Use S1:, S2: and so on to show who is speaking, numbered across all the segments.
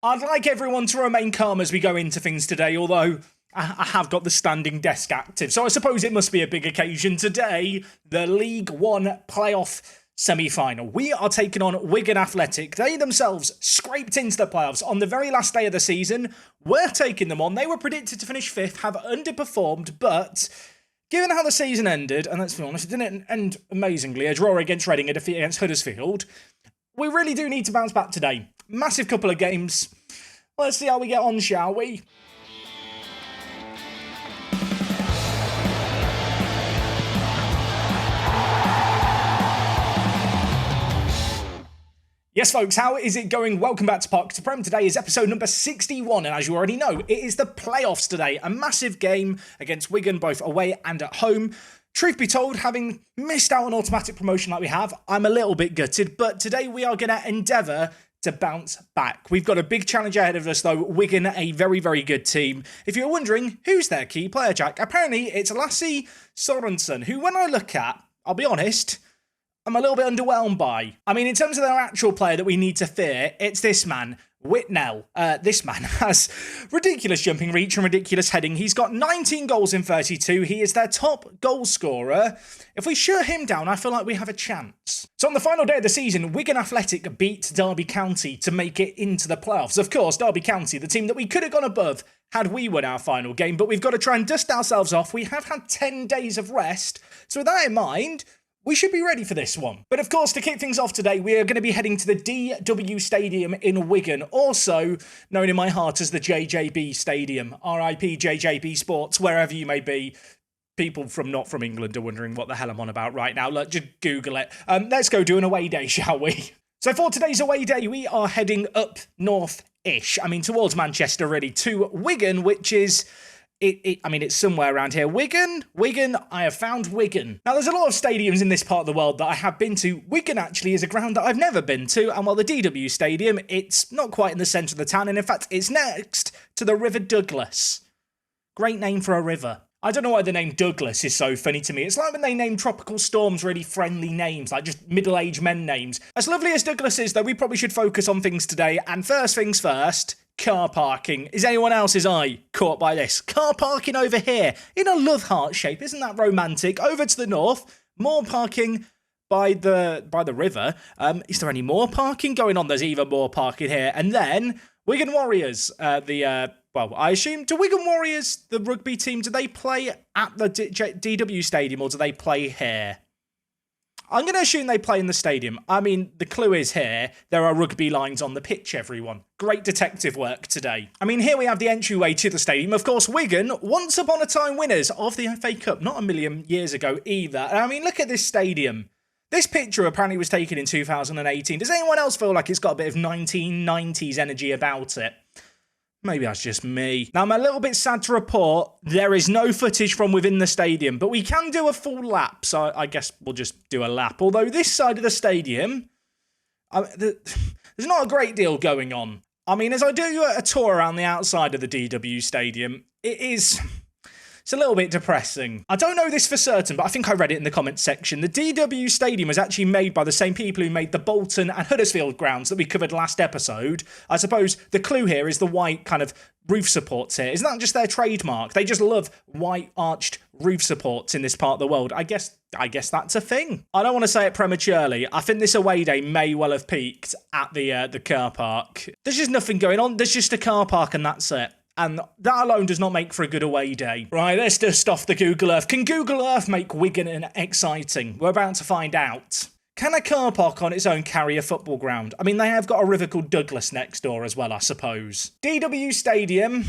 S1: I'd like everyone to remain calm as we go into things today, although I have got the standing desk active, so I suppose it must be a big occasion today. The League One playoff semi-final. We are taking on Wigan Athletic. They themselves scraped into the playoffs on the very last day of the season. We're taking them on. They were predicted to finish 5th, have underperformed, but given how the season ended, and let's be honest, it didn't end amazingly, a draw against Reading, a defeat against Huddersfield, we really do need to bounce back today. Massive couple of games. Let's see how we get on, shall we? Yes, folks, how is it going? Welcome back to Park to Prem. Today is episode number 61, and as you already know, it is the playoffs today. A massive game against Wigan, both away and at home. Truth be told, having missed out on automatic promotion like we have, I'm a little bit gutted, but today we are going to endeavour to bounce back. We've got a big challenge ahead of us, though. Wigan, a very, very good team. If you're wondering, who's their key player, Jack? Apparently, it's Lasse Sorensen, who, when I look at, I'll be honest, I'm a little bit underwhelmed by. I mean, in terms of their actual player that we need to fear, it's this man, Whitnell. This man has ridiculous jumping reach and ridiculous heading. He's got 19 goals in 32. He is their top goal scorer. If we shut him down, I feel like we have a chance. So on the final day of the season, Wigan Athletic beat Derby County to make it into the playoffs. Of course, Derby County, the team that we could have gone above had we won our final game, but we've got to try and dust ourselves off. We have had 10 days of rest. So with that in mind, we should be ready for this one. But of course, to kick things off today, we are going to be heading to the DW Stadium in Wigan, also known in my heart as the JJB Stadium. RIP JJB Sports, wherever you may be. People not from England are wondering what the hell I'm on about right now. Look, just Google it. Let's go do an away day, shall we? So for today's away day, we are heading up north-ish. I mean, towards Manchester, really, to Wigan, which is... I mean, it's somewhere around here. Wigan, I have found Wigan. Now, there's a lot of stadiums in this part of the world that I have been to. Wigan actually is a ground that I've never been to, and while the DW Stadium, it's not quite in the centre of the town, and in fact, it's next to the River Douglas. Great name for a river. I don't know why the name Douglas is so funny to me. It's like when they name tropical storms really friendly names, like just middle-aged men names. As lovely as Douglas is, though, we probably should focus on things today, and first things first, car parking. Is anyone else's eye caught by this? Car parking over here in a love heart shape. Isn't that romantic? Over to the north, more parking by the river. Is there any more parking going on? There's even more parking here. And then Wigan Warriors, well, I assume, do Wigan Warriors, the rugby team, do they play at the DW Stadium or do they play here? I'm going to assume they play in the stadium. I mean, the clue is here. There are rugby lines on the pitch, everyone. Great detective work today. I mean, here we have the entryway to the stadium. Of course, Wigan, once upon a time winners of the FA Cup, not a million years ago either. And I mean, look at this stadium. This picture apparently was taken in 2018. Does anyone else feel like it's got a bit of 1990s energy about it? Maybe that's just me. Now, I'm a little bit sad to report there is no footage from within the stadium, but we can do a full lap, so I guess we'll just do a lap. Although this side of the stadium, there's not a great deal going on. I mean, as I do a tour around the outside of the DW Stadium, it's a little bit depressing. I don't know this for certain, but I think I read it in the comments section. The DW Stadium was actually made by the same people who made the Bolton and Huddersfield grounds that we covered last episode. I suppose the clue here is the white kind of roof supports here. Isn't that just their trademark? They just love white arched roof supports in this part of the world. I guess that's a thing. I don't want to say it prematurely. I think this away day may well have peaked at the car park. There's just nothing going on. There's just a car park and that's it. And that alone does not make for a good away day. Right, let's dust off the Google Earth. Can Google Earth make Wigan exciting? We're about to find out. Can a car park on its own carry a football ground? I mean, they have got a river called Douglas next door as well, I suppose. DW Stadium,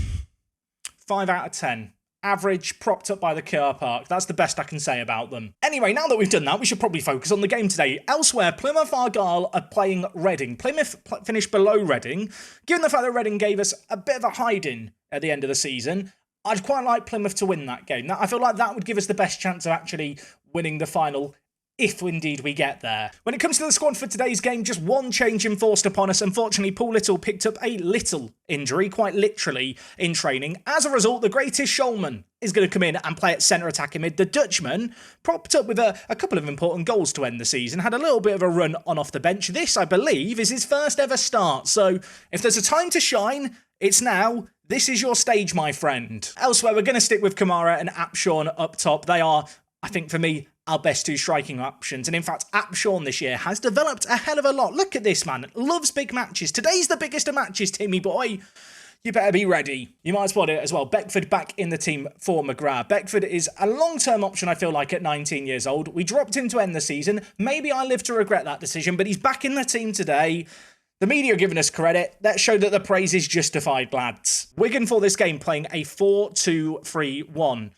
S1: 5 out of 10. Average, propped up by the car park. That's the best I can say about them. Anyway, now that we've done that, we should probably focus on the game today. Elsewhere, Plymouth Argyle are playing Reading. Plymouth finished below Reading. Given the fact that Reading gave us a bit of a hiding at the end of the season, I'd quite like Plymouth to win that game. I feel like that would give us the best chance of actually winning the final if indeed we get there. When it comes to the squad for today's game, just one change enforced upon us. Unfortunately, Paul Little picked up a little injury, quite literally, in training. As a result, the greatest Scholman is going to come in and play at centre attacking mid. The Dutchman, propped up with a couple of important goals to end the season, had a little bit of a run on off the bench. This, I believe, is his first ever start. So if there's a time to shine, it's now. This is your stage, my friend. Elsewhere, we're going to stick with Kamara and Apshawn up top. They are, I think, for me, our best two striking options. And in fact, Apshawn this year has developed a hell of a lot. Look at this, man. Loves big matches. Today's the biggest of matches, Timmy boy. You better be ready. You might spot it as well. Beckford back in the team for McGrath. Beckford is a long-term option, I feel like, at 19 years old. We dropped him to end the season. Maybe I live to regret that decision, but he's back in the team today. The media are giving us credit. That showed that the praise is justified, lads. Wigan for this game playing a 4-2-3-1.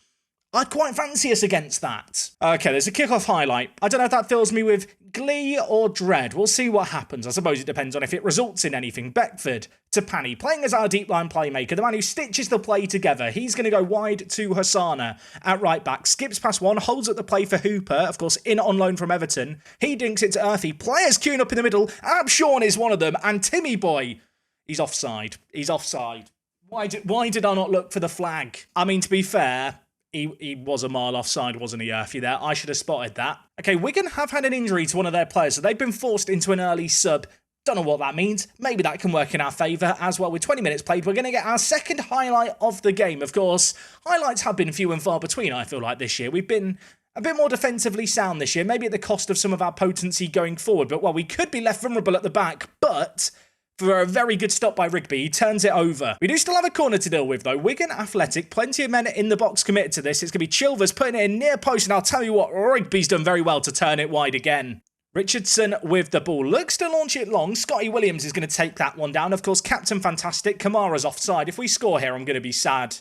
S1: I'd quite fancy us against that. Okay, there's a kickoff highlight. I don't know if that fills me with glee or dread. We'll see what happens. I suppose it depends on if it results in anything. Beckford to Pani, playing as our deep line playmaker, the man who stitches the play together. He's going to go wide to Hassana at right back. Skips past one, holds up the play for Hooper, of course, in on loan from Everton. He dinks it to Earthy. Players queuing up in the middle. Abshawn is one of them. And Timmy boy, he's offside. He's offside. Why did I not look for the flag? I mean, to be fair, He was a mile offside, wasn't he, Earthy, there? I should have spotted that. Okay, Wigan have had an injury to one of their players, so they've been forced into an early sub. Don't know what that means. Maybe that can work in our favour as well. With 20 minutes played, we're going to get our second highlight of the game. Of course, highlights have been few and far between, I feel like, this year. We've been a bit more defensively sound this year, maybe at the cost of some of our potency going forward. But, well, we could be left vulnerable at the back, but for a very good stop by Rigby, he turns it over. We do still have a corner to deal with, though. Wigan Athletic, plenty of men in the box committed to this. It's going to be Chilvers putting it in near post, and I'll tell you what, Rigby's done very well to turn it wide again. Richardson with the ball. Looks to launch it long. Scotty Williams is going to take that one down. Of course, Captain Fantastic. Kamara's offside. If we score here, I'm going to be sad.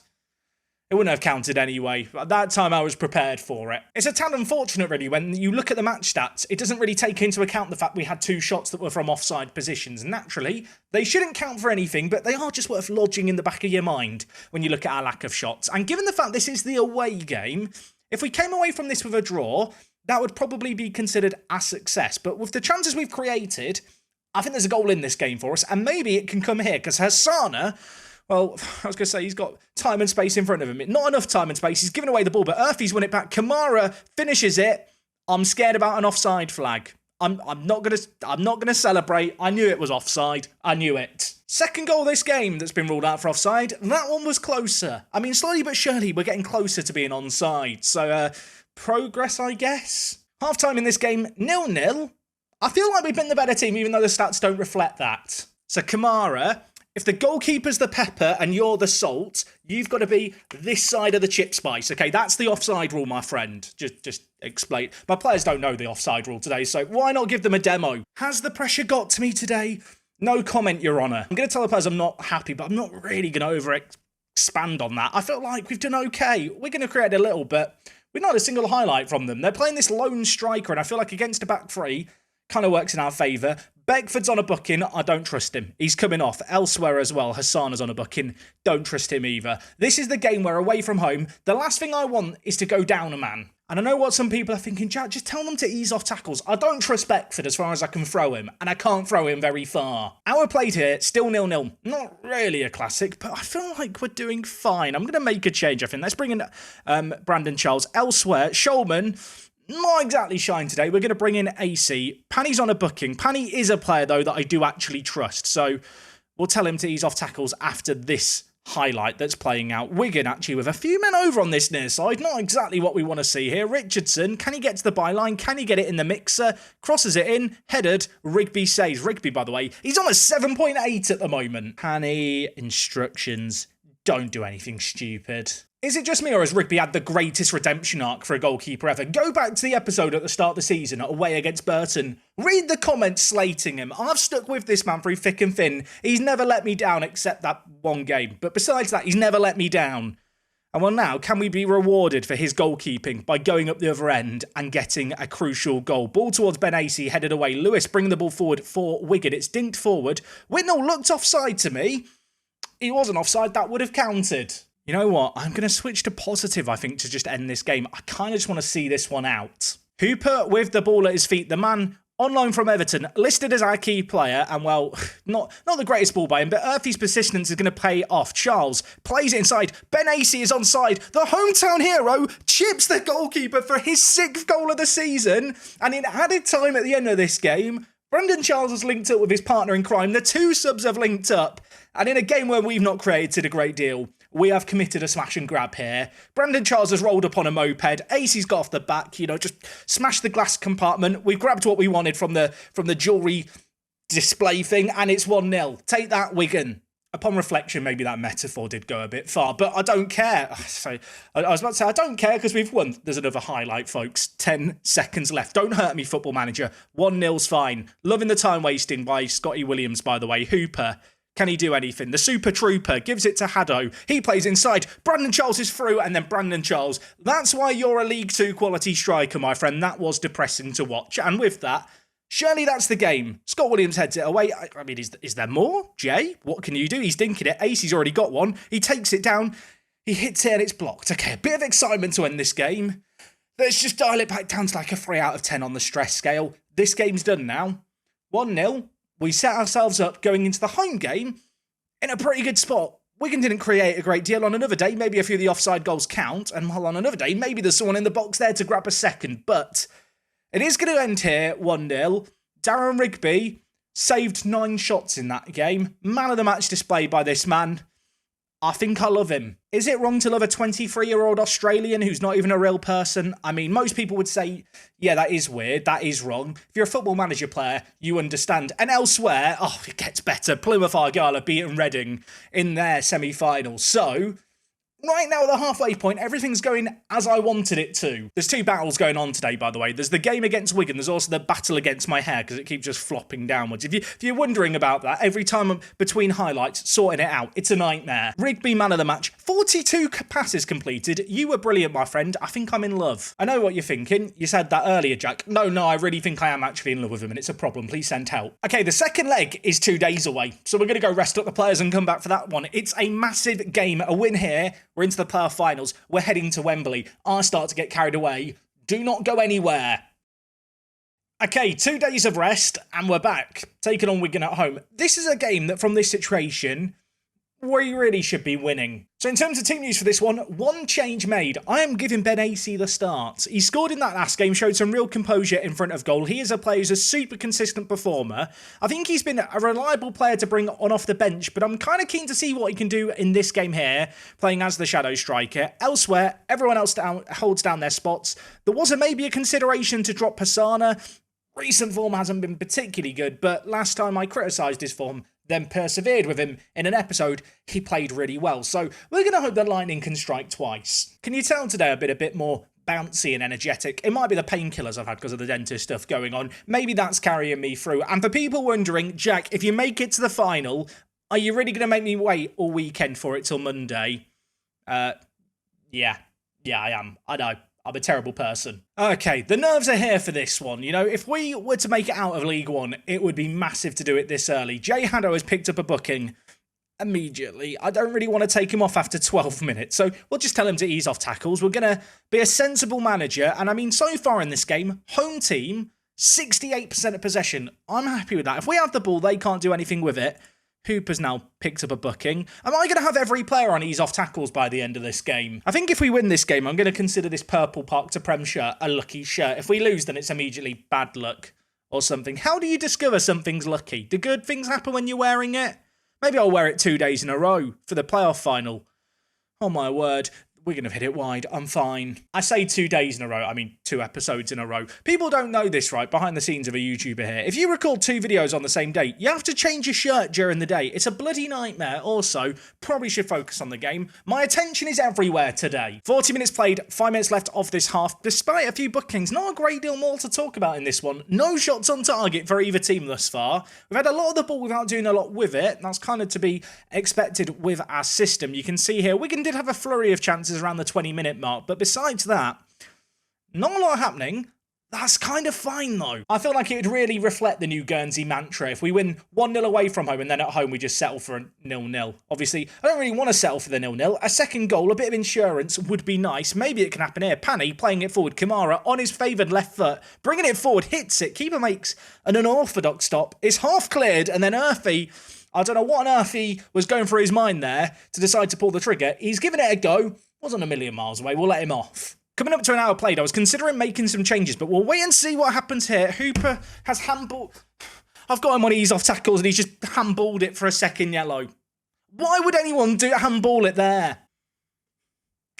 S1: It wouldn't have counted anyway. At that time, I was prepared for it. It's a tad unfortunate, really, when you look at the match stats. It doesn't really take into account the fact we had two shots that were from offside positions. Naturally, they shouldn't count for anything, but they are just worth lodging in the back of your mind when you look at our lack of shots. And given the fact this is the away game, if we came away from this with a draw, that would probably be considered a success. But with the chances we've created, I think there's a goal in this game for us. And maybe it can come here, because Hassana, well, I was going to say he's got time and space in front of him. Not enough time and space. He's given away the ball, but Earthy's won it back. Kamara finishes it. I'm scared about an offside flag. I'm not gonna celebrate. I knew it was offside. I knew it. Second goal of this game that's been ruled out for offside. That one was closer. I mean, slowly but surely, we're getting closer to being onside. So, progress, I guess. Half-time in this game, 0-0. I feel like we've been the better team, even though the stats don't reflect that. So, Kamara, if the goalkeeper's the pepper and you're the salt, you've got to be this side of the chip spice. Okay, that's the offside rule, my friend. Just explain. My players don't know the offside rule today, so why not give them a demo? Has the pressure got to me today? No comment, Your Honour. I'm going to tell the players I'm not happy, but I'm not really going to expand on that. I feel like we've done okay. We're going to create a little, but we've not had a single highlight from them. They're playing this lone striker, and I feel like against a back three, kind of works in our favour. Beckford's on a booking. I don't trust him. He's coming off. Elsewhere as well, Hassana's on a booking. Don't trust him either. This is the game where away from home, the last thing I want is to go down a man. And I know what some people are thinking, Jack, just tell them to ease off tackles. I don't trust Beckford as far as I can throw him, and I can't throw him very far. Our play here, still 0-0. Not really a classic, but I feel like we're doing fine. I'm going to make a change, I think. Let's bring in Brandon Charles. Elsewhere, Scholman, not exactly shine today. We're going to bring in AC. Panny's on a booking. Panny is a player, though, that I do actually trust. So we'll tell him to ease off tackles after this highlight that's playing out. Wigan, actually, with a few men over on this near side. Not exactly what we want to see here. Richardson, can he get to the byline? Can he get it in the mixer? Crosses it in. Headed. Rigby saves. Rigby, by the way, he's on a 7.8 at the moment. Panny, instructions. Don't do anything stupid. Is it just me, or has Rigby had the greatest redemption arc for a goalkeeper ever? Go back to the episode at the start of the season, away against Burton. Read the comments slating him. I've stuck with this man through thick and thin. He's never let me down except that one game. But besides that, he's never let me down. And well, now, can we be rewarded for his goalkeeping by going up the other end and getting a crucial goal? Ball towards Ben AC, headed away. Lewis bringing the ball forward for Wigan. It's dinked forward. Whitnell looked offside to me. He wasn't offside. That would have counted. You know what? I'm going to switch to positive, I think, to just end this game. I kind of just want to see this one out. Hooper with the ball at his feet, the man on loan from Everton, listed as our key player, and well, not the greatest ball by him, but Earthy's persistence is going to pay off. Charles plays it inside. Ben Acey is onside. The hometown hero chips the goalkeeper for his 6th goal of the season, and in added time at the end of this game, Brendan Charles has linked up with his partner in crime. The two subs have linked up, and in a game where we've not created a great deal, we have committed a smash and grab here. Brendan Charles has rolled up on a moped. Acey's got off the back, just smashed the glass compartment. We've grabbed what we wanted from the jewellery display thing, and it's 1-0. Take that, Wigan. Upon reflection, maybe that metaphor did go a bit far, but I don't care. So I was about to say, I don't care because we've won. There's another highlight, folks. 10 seconds left. Don't hurt me, Football Manager. 1-0's fine. Loving the time wasting by Scotty Williams, by the way. Hooper. Can he do anything? The Super Trooper gives it to Haddo. He plays inside. Brandon Charles is through, and then Brandon Charles. That's why you're a League 2 quality striker, my friend. That was depressing to watch. And with that, surely that's the game. Scott Williams heads it away. I mean, is there more? Jay, what can you do? He's dinking it. Acey's already got one. He takes it down. He hits it and it's blocked. Okay, a bit of excitement to end this game. Let's just dial it back down to like a 3 out of 10 on the stress scale. This game's done now. 1-0. We set ourselves up going into the home game in a pretty good spot. Wigan didn't create a great deal. On another day, maybe a few of the offside goals count. And while on another day, maybe there's someone in the box there to grab a second. But it is going to end here 1-0. Darren Rigby saved 9 shots in that game. Man of the match display by this man. I think I love him. Is it wrong to love a 23-year-old Australian who's not even a real person? I mean, most people would say, yeah, that is weird. That is wrong. If you're a Football Manager player, you understand. And elsewhere, it gets better. Plymouth Argyle have beaten Reading in their semi-finals. So right now at the halfway point, everything's going as I wanted it to. There's 2 battles going on today, by the way. There's the game against Wigan. There's also the battle against my hair because it keeps just flopping downwards. If you're wondering about that, every time I'm between highlights, sorting it out, it's a nightmare. Rigby man of the match. 42 passes completed. You were brilliant, my friend. I think I'm in love. I know what you're thinking. You said that earlier, Jack. No, I really think I am actually in love with him and it's a problem. Please send help. Okay, the second leg is 2 days away. So we're going to go rest up the players and come back for that one. It's a massive game. A win here. We're into the playoff finals. We're heading to Wembley. I start to get carried away. Do not go anywhere. Okay, 2 days of rest and we're back. Taking on Wigan at home. This is a game that from this situation, we really should be winning. So in terms of team news for this one change made. I am giving Ben Acey the start. He scored in that last game, showed some real composure in front of goal. He is a player who's a super consistent performer. I think he's been a reliable player to bring on off the bench, but I'm kind of keen to see what he can do in this game here, playing as the shadow striker. Elsewhere, everyone else holds down their spots. There was maybe a consideration to drop Pasana. Recent form hasn't been particularly good, but last time I criticised his form, then persevered with him in an episode, he played really well. So we're going to hope that lightning can strike twice. Can you tell today a bit more bouncy and energetic? It might be the painkillers I've had because of the dentist stuff going on. Maybe that's carrying me through. And for people wondering, Jack, if you make it to the final, are you really going to make me wait all weekend for it till Monday? Yeah, I am. I know. I'm a terrible person. Okay, the nerves are here for this one. If we were to make it out of League One, it would be massive to do it this early. Jay Haddo has picked up a booking immediately. I don't really want to take him off after 12 minutes, so we'll just tell him to ease off tackles. We're going to be a sensible manager, and I mean, so far in this game, home team, 68% of possession. I'm happy with that. If we have the ball, they can't do anything with it. Hooper's now picked up a booking. Am I going to have every player on ease off tackles by the end of this game? I think if we win this game, I'm going to consider this purple Park to Prem shirt a lucky shirt. If we lose, then it's immediately bad luck or something. How do you discover something's lucky? Do good things happen when you're wearing it? Maybe I'll wear it 2 days in a row for the playoff final. Oh my word. We're going to hit it wide. I'm fine. I say 2 days in a row. I mean, 2 episodes in a row. People don't know this, right? Behind the scenes of a YouTuber here. If you record 2 videos on the same day, you have to change your shirt during the day. It's a bloody nightmare. Also, probably should focus on the game. My attention is everywhere today. 40 minutes played, 5 minutes left of this half. Despite a few bookings, not a great deal more to talk about in this one. No shots on target for either team thus far. We've had a lot of the ball without doing a lot with it. That's kind of to be expected with our system. You can see here, Wigan did have a flurry of chances around the 20-minute mark, but besides that, not a lot happening. That's kind of fine, though. I feel like it would really reflect the new Guernsey mantra if we win 1-0 away from home and then at home we just settle for a 0-0. Obviously, I don't really want to settle for the 0-0. A second goal, a bit of insurance would be nice. Maybe it can happen here. Pani playing it forward. Kamara on his favoured left foot, bringing it forward, hits it. Keeper makes an unorthodox stop. It's half cleared, and then Earthy, I don't know what on earth he was going through his mind there to decide to pull the trigger. He's given it a go. Wasn't a million miles away. We'll let him off. Coming up to an hour played, I was considering making some changes, but we'll wait and see what happens here. Hooper has handballed. I've got him on ease off tackles, and he's just handballed it for a second yellow. Why would anyone handball it there?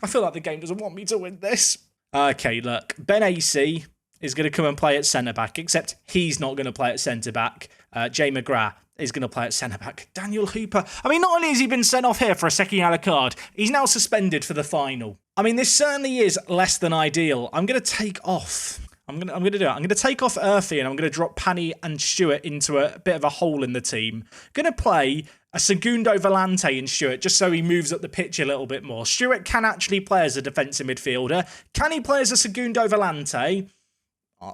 S1: I feel like the game doesn't want me to win this. Okay, look. Ben AC is going to come and play at centre-back, except he's not going to play at centre-back. Jay McGrath is going to play at centre-back. Daniel Hooper. I mean, not only has he been sent off here for a second yellow card, he's now suspended for the final. I mean, this certainly is less than ideal. I'm going to take off. I'm going to do it. I'm going to take off Earthy and I'm going to drop Pani and Stewart into a bit of a hole in the team. Going to play a Segundo Volante in Stewart just so he moves up the pitch a little bit more. Stewart can actually play as a defensive midfielder. Can he play as a Segundo Volante?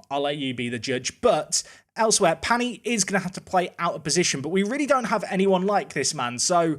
S1: I'll let you be the judge. But elsewhere, Pani is going to have to play out of position, but we really don't have anyone like this man. So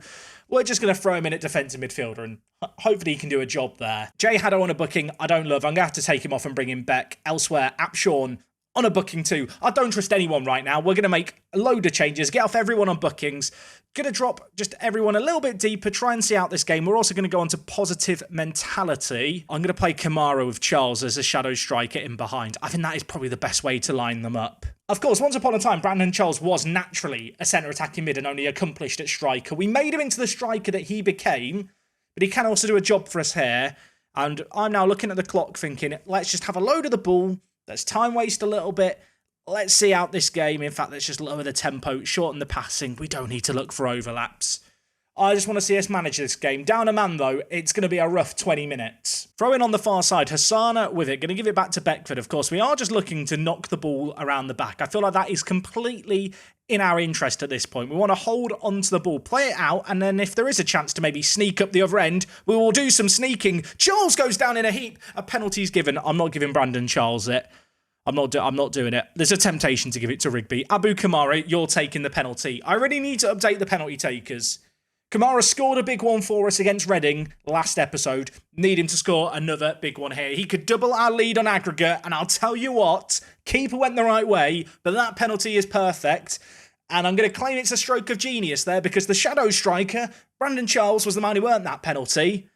S1: we're just going to throw him in at defensive midfielder and hopefully he can do a job there. Jay Haddo on a booking, I don't love. I'm going to have to take him off and bring him back. Elsewhere, Apshawn on a booking too. I don't trust anyone right now. We're going to make a load of changes, get off everyone on bookings. Going to drop just everyone a little bit deeper, try and see out this game. We're also going to go on to positive mentality. I'm going to play Kamara with Charles as a shadow striker in behind. I think that is probably the best way to line them up. Of course, once upon a time, Brandon Charles was naturally a centre attacking mid and only accomplished at striker. We made him into the striker that he became, but he can also do a job for us here. And I'm now looking at the clock thinking, let's just have a load of the ball. Let's time waste a little bit. Let's see out this game. In fact, let's just lower the tempo, shorten the passing. We don't need to look for overlaps. I just want to see us manage this game. Down a man, though, it's going to be a rough 20 minutes. Throwing on the far side, Hassana with it. Going to give it back to Beckford, of course. We are just looking to knock the ball around the back. I feel like that is completely in our interest at this point. We want to hold onto the ball, play it out, and then if there is a chance to maybe sneak up the other end, we will do some sneaking. Charles goes down in a heap. A penalty's given. I'm not giving Brandon Charles it. I'm not doing it. There's a temptation to give it to Rigby. Abu Kamara, you're taking the penalty. I really need to update the penalty takers. Kamara scored a big one for us against Reading last episode. Need him to score another big one here. He could double our lead on aggregate, and I'll tell you what, keeper went the right way, but that penalty is perfect. And I'm going to claim it's a stroke of genius there because the shadow striker, Brandon Charles, was the man who earned that penalty.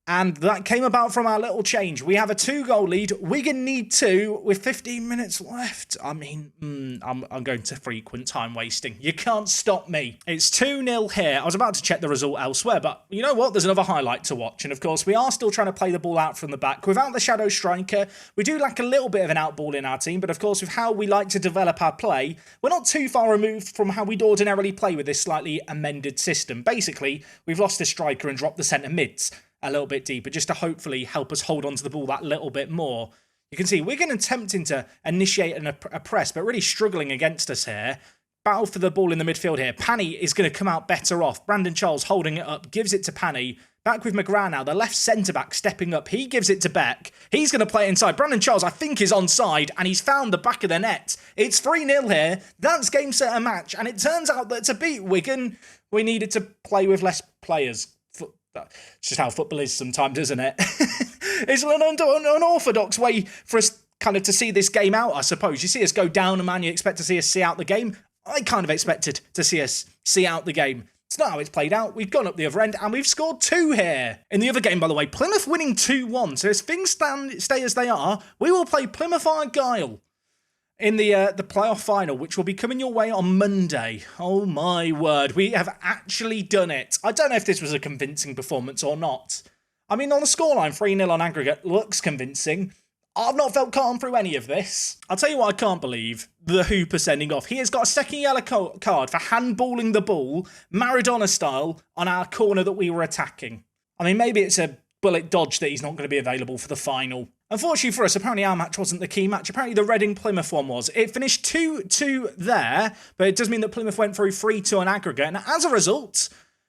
S1: And that came about from our little change. We have a 2-goal lead. Wigan need 2 with 15 minutes left. I mean, I'm going to frequent time wasting. You can't stop me. It's 2-0 here. I was about to check the result elsewhere, but you know what? There's another highlight to watch. And of course, we are still trying to play the ball out from the back. Without the shadow striker, we do lack a little bit of an outball in our team. But of course, with how we like to develop our play, we're not too far removed from how we'd ordinarily play with this slightly amended system. Basically, we've lost a striker and dropped the centre mids a little bit deeper, just to hopefully help us hold on to the ball that little bit more. You can see Wigan attempting to initiate a press, but really struggling against us here. Battle for the ball in the midfield here. Pani is going to come out better off. Brandon Charles holding it up, gives it to Pani. Back with McGrath now, the left centre-back stepping up. He gives it to Beck. He's going to play it inside. Brandon Charles, I think, is onside, and he's found the back of the net. It's 3-0 here. That's game, set, and match, and it turns out that to beat Wigan, we needed to play with less players. It's just how football is sometimes, isn't it? It's an unorthodox way for us kind of to see this game out, I suppose. You see us go down a man, you expect to see us see out the game. I kind of expected to see us see out the game. It's not how it's played out. We've gone up the other end and we've scored 2 here. In the other game, by the way, Plymouth winning 2-1. So as things stay as they are, we will play Plymouth Argyle in the playoff final, which will be coming your way on Monday. Oh my word, we have actually done it. I don't know if this was a convincing performance or not. I mean, on the scoreline, 3-0 on aggregate looks convincing. I've not felt calm through any of this. I'll tell you what I can't believe. The Hooper sending off. He has got a second yellow card for handballing the ball, Maradona style, on our corner that we were attacking. I mean, maybe it's a bullet dodge that he's not going to be available for the final. Unfortunately for us, apparently our match wasn't the key match. Apparently the Reading-Plymouth one was. It finished 2-2 there, but it does mean that Plymouth went through 3-2 on aggregate. And as a result,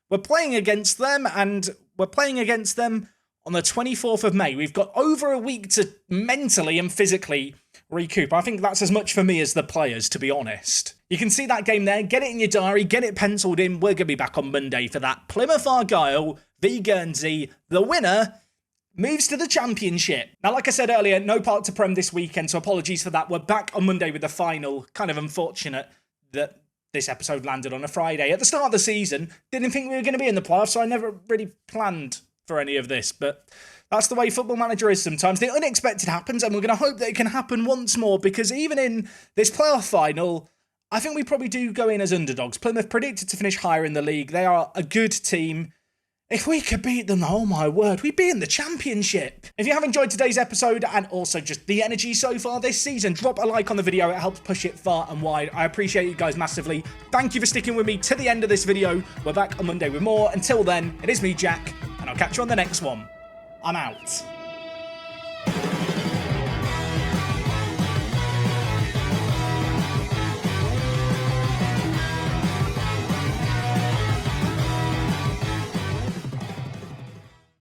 S1: we're playing against them, and we're playing against them on the 24th of May. We've got over a week to mentally and physically recoup. I think that's as much for me as the players, to be honest. You can see that game there. Get it in your diary. Get it penciled in. We're going to be back on Monday for that. Plymouth Argyle v Guernsey. The winner moves to the Championship. Now, like I said earlier, no part to Prem this weekend, so apologies for that. We're back on Monday with the final. Kind of unfortunate that this episode landed on a Friday. At the start of the season, didn't think we were going to be in the playoffs, so I never really planned for any of this, but that's the way Football Manager is sometimes. The unexpected happens, and we're going to hope that it can happen once more, because even in this playoff final, I think we probably do go in as underdogs. Plymouth predicted to finish higher in the league. They are a good team. If we could beat them, oh my word, we'd be in the Championship. If you have enjoyed today's episode and also just the energy so far this season, drop a like on the video. It helps push it far and wide. I appreciate you guys massively. Thank you for sticking with me to the end of this video. We're back on Monday with more. Until then, it is me, Jack, and I'll catch you on the next one. I'm out.